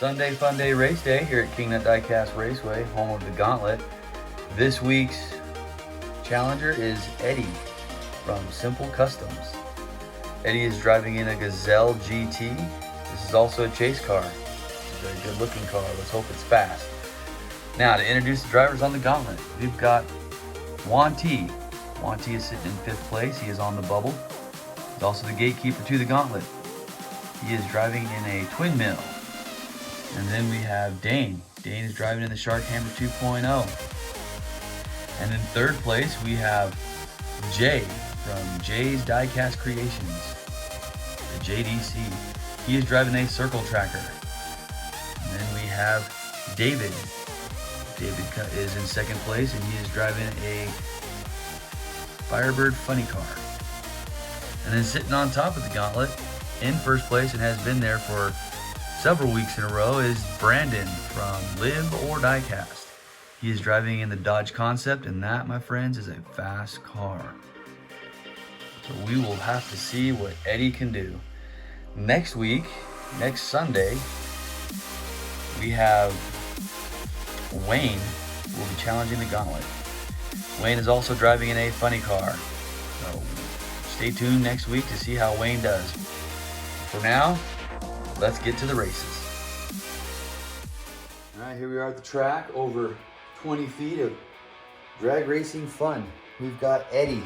Sunday Fun Day Race Day here at Kingnut Diecast Raceway, home of the Gauntlet. This week's challenger is Eddie from Simple Customs. Eddie is driving in a Gazelle GT. This is also a chase car. It's a very good looking car. Let's hope it's fast. Now to introduce the drivers on the Gauntlet, we've got Juan T. Juan T is sitting in 5th place. He is on the bubble. He's also the gatekeeper to the Gauntlet. He is driving in a twin mill. And then we have Dane. Dane is driving in the Shark Hammer 2.0. And in 3rd place, we have Jay from Jay's Diecast Creations, the JDC. He is driving a circle tracker. And then we have David. David is in 2nd place, and he is driving a Firebird funny car. And then sitting on top of the Gauntlet, in 1st place, and has been there for several weeks in a row, is Brandon from Live or Diecast. He is driving in the Dodge Concept, and that, my friends, is a fast car. So we will have to see what Eddie can do. Next week, next Sunday, we have Wayne will be challenging the Gauntlet. Wayne is also driving in a funny car. So stay tuned next week to see how Wayne does. For now, let's get to the races. All right, here we are at the track, over 20 feet of drag racing fun. We've got Eddie.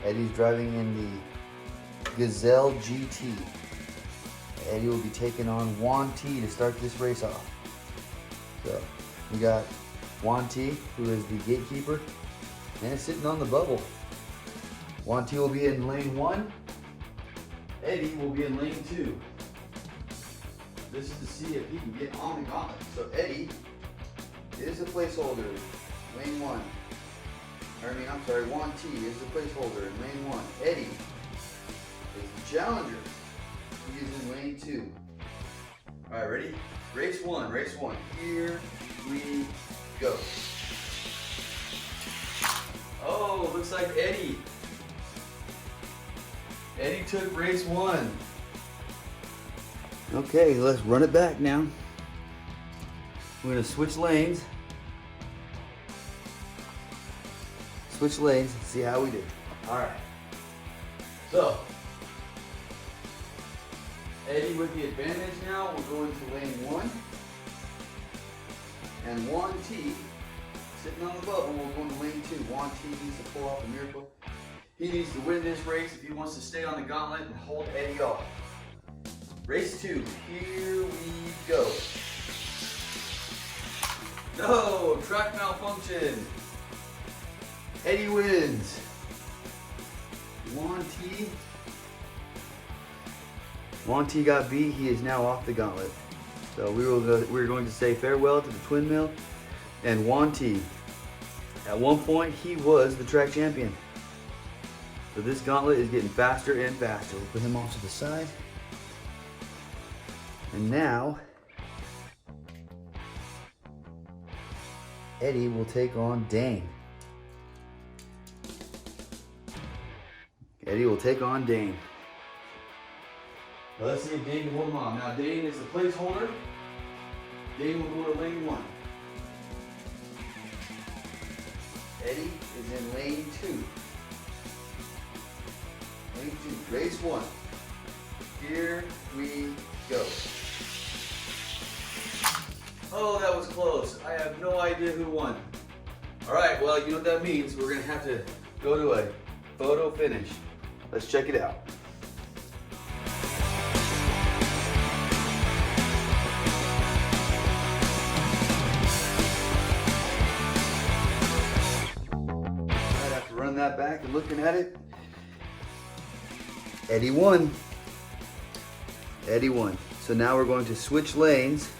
Eddie's driving in the Gazelle GT. Eddie will be taking on Juan T to start this race off. So we got Juan T, who is the gatekeeper, and sitting on the bubble. Juan T will be in lane 1. Eddie will be in lane 2. This is to see if he can get on the Gauntlet. So Eddie is a placeholder, lane 1. Juan T is the placeholder in lane 1. Eddie is the challenger. He is in lane 2. All right, ready? Race 1, race 1. Here we go. Oh, looks like Eddie took race 1. Okay, let's run it back now. We're gonna switch lanes. Switch lanes and see how we do. All right. So, Eddie with the advantage now. We'll go into lane 1. And Juan T, sitting on the bubble, we'll go into lane 2. Juan T needs to pull off a miracle. He needs to win this race if he wants to stay on the Gauntlet and hold Eddie off. Race 2, here we go. No, track malfunction. Eddie wins. Juan T got beat. He is now off the Gauntlet. So we're going to say farewell to the twin mill and Juan T. At one point, he was the track champion. So this Gauntlet is getting faster and faster. We'll put him off to the side. And now, Eddie will take on Dane. Eddie will take on Dane. Well, let's see if Dane can hold him on. Now, Dane is the placeholder. Dane will go to lane 1. Eddie is in lane 2. Lane 2, race 1. Here we go. Oh, that was close. I have no idea who won. All right, well, you know what that means. We're gonna have to go to a photo finish. Let's check it out. All right, after running that back and looking at it, Eddie won. Eddie won. So now we're going to switch lanes.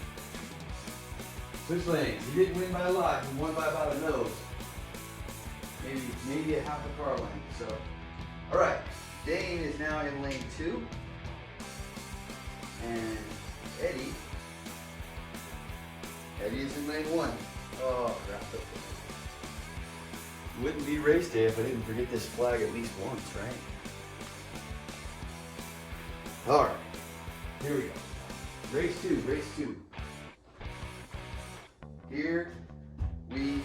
Switch lanes. He didn't win by a lot. He won by about a nose. Maybe a half a car length. So, all right. Dane is now in lane 2. And Eddie is in lane 1. Oh, crap. It wouldn't be race day if I didn't forget this flag at least once, right? All right. Here we go. Race two, race two. Here we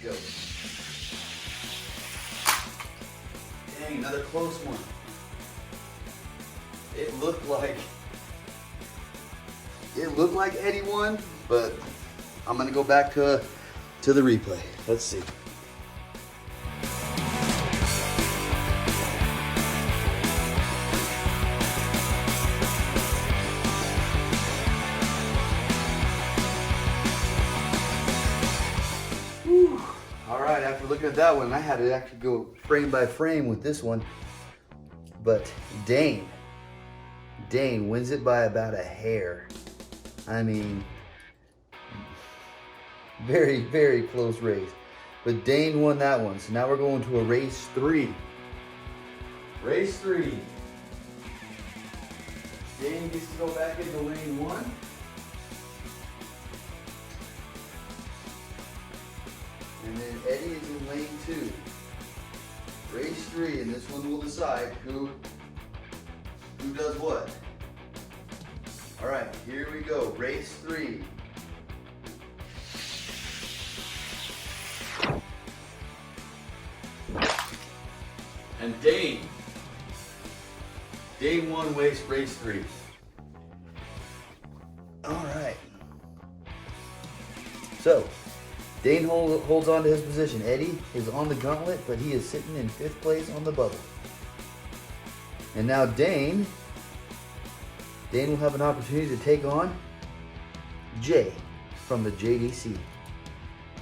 go. Dang, another close one. It looked like Eddie won, but I'm gonna go back to the replay. Let's see. Whew. All right, after looking at that one, I had to actually go frame by frame with this one. But Dane wins it by about a hair. I mean, very, very close race. But Dane won that one. So now we're going to a race three. Race three. Dane gets to go back into lane one. And then Eddie is in lane two. Race three, and this one will decide who does what. All right, here we go. Race three. And Dane won race three. All right. So, Dane holds on to his position. Eddie is on the gauntlet, but he is sitting in 5th place on the bubble. And now Dane will have an opportunity to take on Jay from the JDC,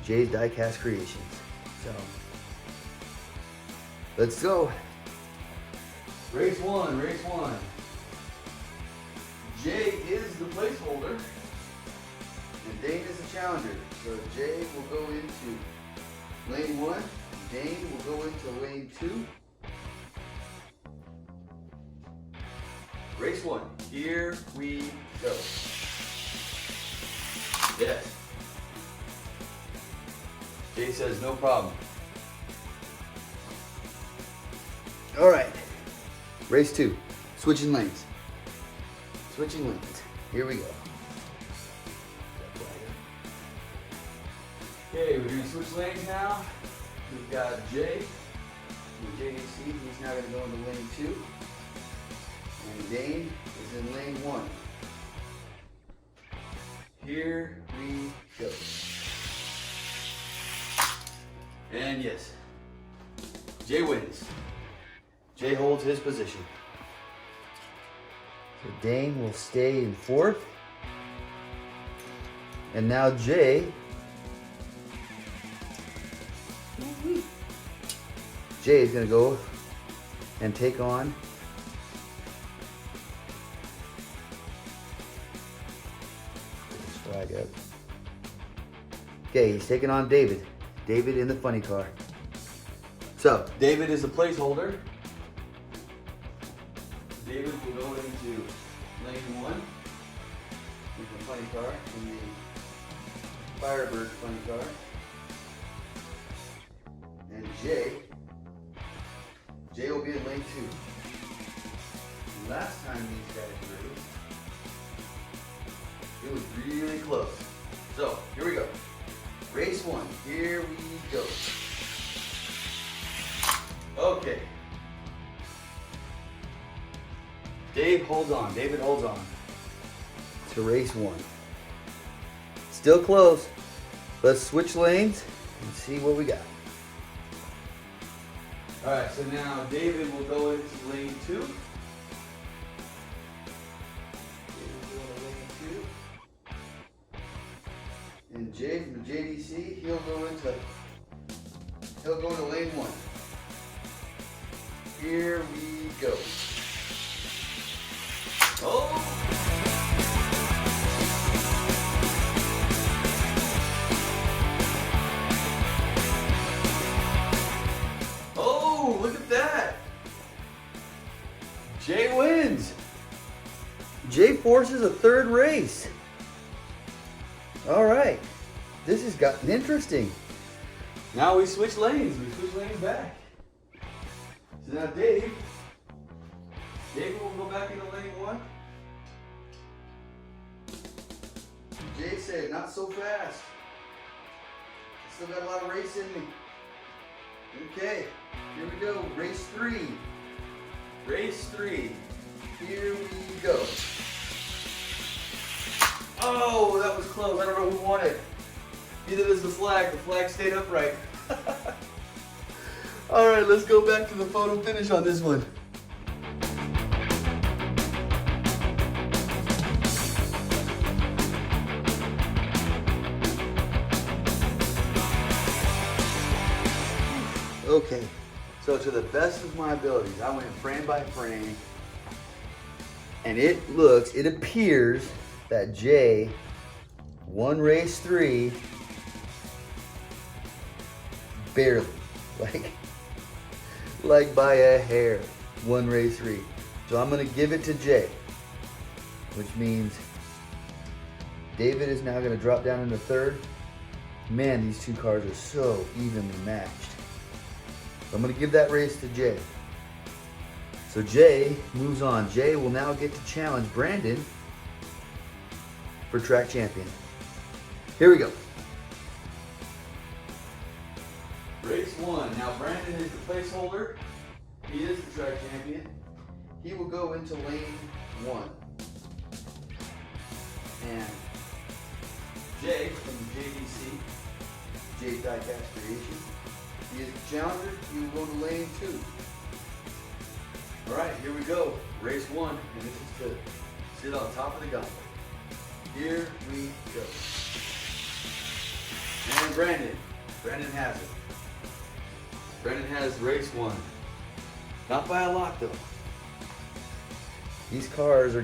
Jay's Diecast Creations. So, let's go. Race one. Jay is the placeholder, and Dane is the challenger. So Jay will go into lane one, Dane will go into lane two. Race one, here we go. Yes. Jay says no problem. All right, race two, switching lanes. Here we go. Okay, we're gonna switch lanes now. We've got Jay from JDC. He's now gonna go into lane two. And Dane is in lane one. Here we go. And yes, Jay wins. Jay holds his position. So Dane will stay in 4th. And now Jay is going to go and take on flag up. Okay, he's taking on David. David in the funny car. So, David is the placeholder. David will go into lane one with the funny car, in the Firebird funny car. And Jay will be in lane two. Last time these guys raced, it was really close. So, here we go. Race one, here we go. Okay. David holds on to race one. Still close. Let's switch lanes and see what we got. All right, so now David will go into lane two. And Jay from the JDC, he'll go into lane one. Here we go. Oh! Oh, look at that! Jay wins. Jay forces a 3rd race. All right, this has gotten interesting. Now we switch lanes. We switch lanes back. So now David will go back into lane one. Jay said, not so fast. Still got a lot of race in me. Okay, here we go. Race 3. Race 3. Here we go. Oh, that was close. I don't know who won it. Neither does the flag. The flag stayed upright. All right, let's go back to the photo finish on this one. Okay, so to the best of my abilities, I went frame by frame, and it appears that Jay won race 3 barely, like by a hair, won race 3. So I'm gonna give it to Jay, which means David is now gonna drop down into 3rd. Man, these two cars are so evenly matched. So I'm going to give that race to Jay. So Jay moves on. Jay will now get to challenge Brandon for track champion. Here we go. Race 1. Now Brandon is the placeholder. He is the track champion. He will go into lane 1. And Jay from JDC, Jay's Diecast Creation, he is the challenger. He will go to lane 2. All right, here we go. Race 1, and this is to sit on top of the gauntlet. Here we go. And Brandon has it. Brandon has race 1. Not by a lot though. These cars are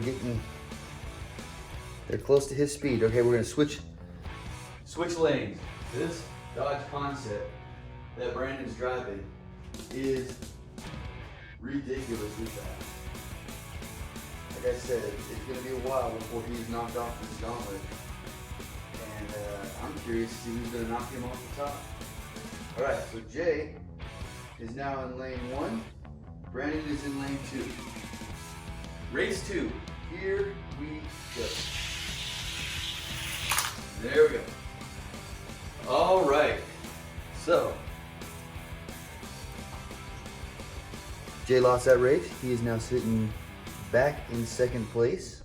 they're close to his speed. Okay, we're gonna switch lanes. This Dodge Concept that Brandon's driving is ridiculously fast. Like I said, it's going to be a while before he's knocked off this gauntlet. And I'm curious to see who's going to knock him off the top. Alright, so Jay is now in lane 1. Brandon is in lane 2. Race 2. Here we go. There we go. Alright. So, Jay lost that race. He is now sitting back in 2nd place.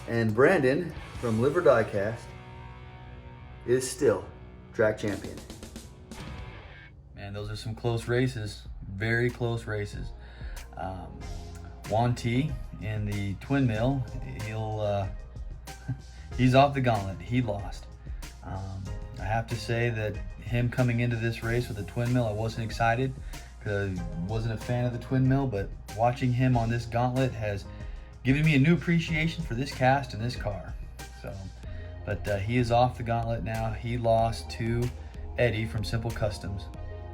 And Brandon from Liver Diecast is still track champion. Man, those are some close races. Very close races. Juan T in the twin mill, he's off the gauntlet. He lost. I have to say that him coming into this race with the twin mill, I wasn't excited because I wasn't a fan of the twin mill, but watching him on this gauntlet has given me a new appreciation for this cast and this car. So, but he is off the gauntlet now. He lost to Eddie from Simple Customs.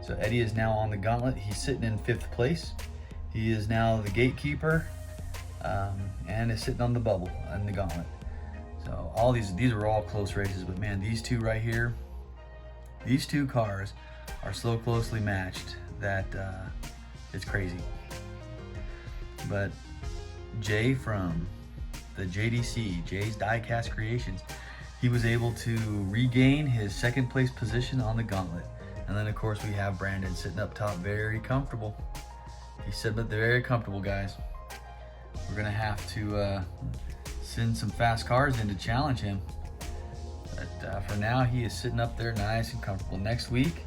So Eddie is now on the gauntlet. He's sitting in 5th place. He is now the gatekeeper and is sitting on the bubble in the gauntlet. So all these are all close races, but man, these two right here, these two cars are so closely matched that it's crazy. But Jay from the JDC, Jay's Diecast Creations, he was able to regain his 2nd place position on the gauntlet. And then of course we have Brandon sitting up top, very comfortable. He's sitting up there very comfortable, guys. We're gonna have to send some fast cars in to challenge him. But for now, he is sitting up there nice and comfortable. Next week,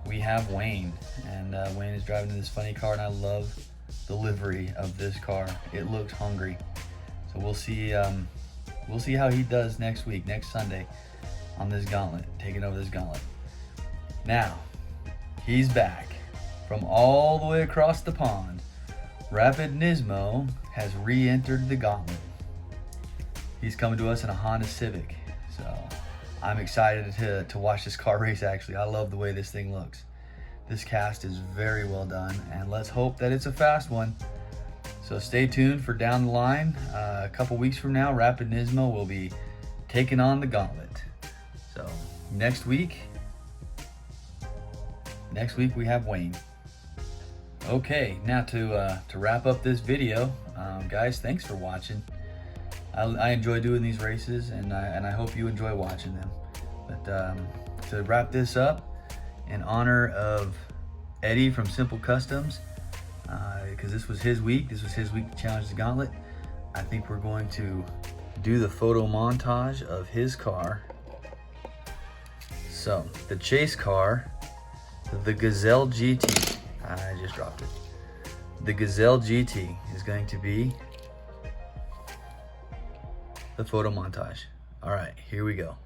we have Wayne. And Wayne is driving this funny car, and I love the livery of this car. It looks hungry. So we'll see how he does next week, next Sunday, on this gauntlet, taking over this gauntlet. Now, he's back from all the way across the pond. Rapid Nismo has re-entered the gauntlet. He's coming to us in a Honda Civic. So I'm excited to watch this car race, actually. I love the way this thing looks. This cast is very well done, and let's hope that it's a fast one. So stay tuned for down the line. A couple weeks from now, Rapid Nismo will be taking on the gauntlet. So next week we have Wayne. Okay, now to wrap up this video, guys, thanks for watching. I enjoy doing these races, and I hope you enjoy watching them. But to wrap this up, in honor of Eddie from Simple Customs, because this was his week to challenge the Gauntlet, I think we're going to do the photo montage of his car. So the chase car, the Gazelle GT, I just dropped it. The Gazelle GT is going to be the photo montage. All right, here we go.